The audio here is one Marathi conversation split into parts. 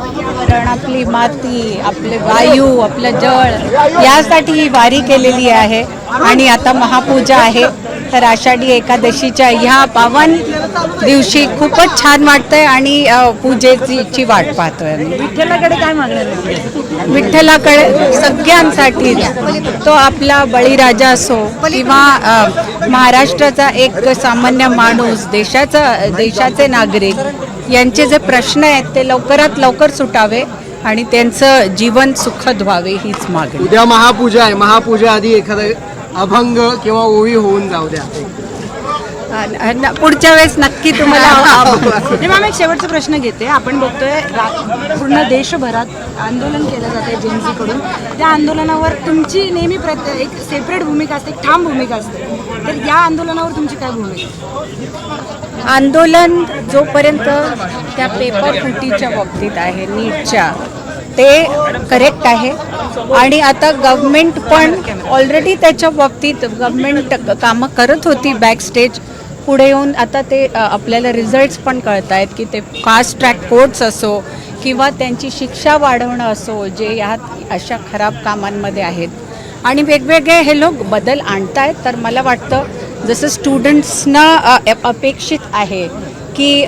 पर्यावरण, आपली माती, आपले वायू, आपलं जळ यासाठी ही वारी केलेली आहे. आणि आता महापूजा आहे, तर आषाढी एकादशीच्या ह्या पावन दिवशी खूपच छान वाटतंय आणि पूजेची वाट पाहतोय. विठ्ठलाकडे काय मागणार? विठ्ठलाकडे सगळ्यांसाठी, तो आपला बळीराजा असो किंवा महाराष्ट्राचा एक सामान्य माणूस, देशाचे नागरिक, यांचे जे प्रश्न आहेत ते लवकरात लवकर सुटावे आणि त्यांचं जीवन सुखद व्हावे हीच मागणी. उद्या महापूजा आहे, महापूजा आधी एखादा अभंग किंवा ओवी होऊन जाऊ द्या. पुढच्या वेळेस नक्की तुम्हाला. मॅम, एक शेवटचा प्रश्न घेते. आपण बघतोय पूर्ण देशभरात आंदोलन केलं जाते जेएनसी कडून. त्या आंदोलनावर तुमची नेहमी एक सेपरेट भूमिका असते, एक ठाम भूमिका असते. तर या आंदोलनावर तुमची काय भूमिका? आंदोलन जोपर्यंत त्या पेपर फुटीच्या बाबतीत आहे, नीटच्या, ते करेक्ट आहे. आणि आता गव्हर्नमेंट पण ऑलरेडी त्याच्या बाबतीत गव्हर्नमेंट कामं करत होती बॅक स्टेज. पुढे येऊन आता ते आपल्याला रिझल्ट्स पण कळत आहेत की ते फास्ट ट्रॅक कोर्ट्स असो किंवा त्यांची शिक्षा वाढवणं असो, जे यात अशा खराब कामांमध्ये आहेत. आणि वेगवेगळे हे लोक बदल आणत आहेत. तर मला वाटतं जसं स्टुडंट्सना अपेक्षित आहे की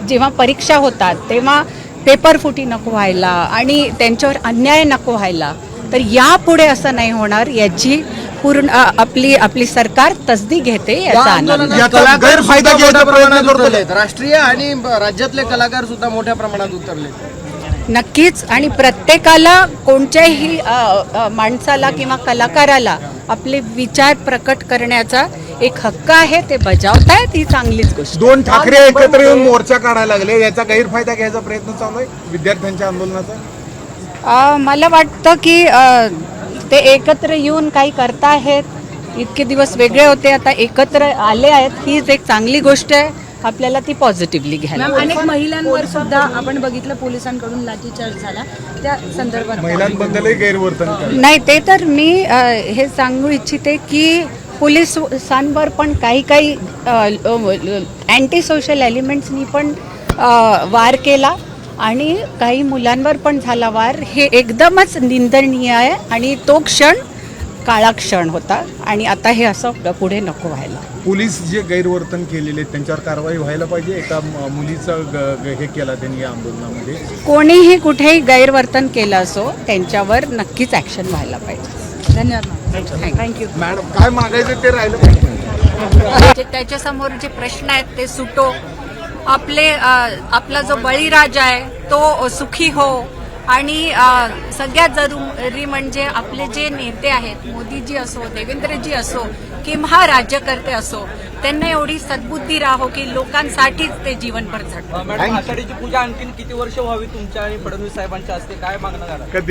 जेव्हा परीक्षा होतात तेव्हा पेपर फुटी नको व्हायला आणि त्यांच्यावर अन्याय नको व्हायला, तर यापुढे असं नाही होणार याची पूर्ण आपली सरकार तसदी घेते. याचा आनंद. गैरफायदा घ्यायचा प्रयत्न करतोय. राष्ट्रीय आणि राज्यातले कलाकार सुद्धा मोठ्या प्रमाणात उतरले. नक्कीच. आणि प्रत्येकाला, कोणत्याही माणसाला किंवा कलाकाराला आपले विचार प्रकट करण्याचा एक हक्क आहे, ते बजावतायत, ही चांगलीच गोष्ट. दोन ठाकरे एकत्र येऊन मोर्चा काढायला लागले, याचा गैरफायदा घ्यायचा प्रयत्न चालू आहे विद्यार्थ्यांच्या आंदोलनाचा. मला वाटतं की ते एकत्र येऊन काही करताहेत. इतके दिवस वेगळे होते, आता एकत्र आले आहेत, हीच एक चांगली गोष्ट आहे. आपल्याला ती पॉझिटिव्हली घ्यायला. अनेक महिलांवर सुद्धा आपण बघितलं पोलिसांकडून लाठीचार्ज झाला, त्या संदर्भात महिलांबद्दलही गैरवर्तन नाही. ते तर मी हे सांगू इच्छिते की पोलिसांवर पण काही अँटी सोशल एलिमेंट्सनी पण वार केला आणि काही मुलांवर पण झाला वार. हे एकदमच निंदनीय आहे आणि तो क्षण काळा क्षण होता आणि आता हे असं पुढे नको व्हायला. पोलीस जे गैरवर्तन केलेले त्यांच्यावर कारवाई व्हायला पाहिजे. एका मुलीचं हे केला त्यांनी या आंदोलनामध्ये. कोणीही कुठेही गैरवर्तन केलं असो, त्यांच्यावर नक्कीच ॲक्शन व्हायला पाहिजे. धन्यवाद. थँक्यू. मॅडम, काय मागायचं ते राहिलं पाहिजे. त्याच्यासमोर जे प्रश्न आहेत ते सुटो. आपला जो बळीराजा आहे तो सुखी हो. आणि सगळ्यात जरुरी म्हणजे आपले जे नेते आहेत, मोदीजी असो, देवेंद्रजी असो किंवा राज्यकर्ते असो, त्यांना एवढी सद्बुद्धी राहो की लोकांसाठीच ते जीवनभर झटतात. मॅडम, आषाढीची पूजा आणखीन किती वर्ष व्हावी तुमच्या आणि फडणवीस साहेबांच्या हस्ते? काय मागणं?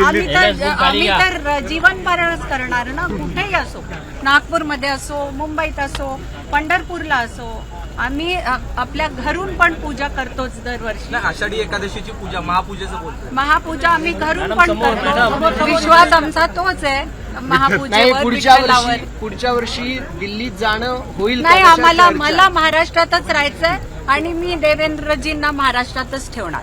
आम्ही तर जीवनभरच करणार ना, कुठेही असो, नागपूरमध्ये असो, मुंबईत असो, पंढरपूरला असो. आम्ही आपल्या घरून पण पूजा करतोच दरवर्षी. आषाढी एकादशीची पूजा, महापूजेचं बोलतो. महापूजा आम्ही घरून पण करतो. विश्वास आमचा तोच आहे महापूजेवर. पुढच्या वर्षी दिल्लीत जाणं होईल नाही, मला महाराष्ट्रातच राहायचंय आणि मी देवेंद्रजींना महाराष्ट्रातच ठेवणार.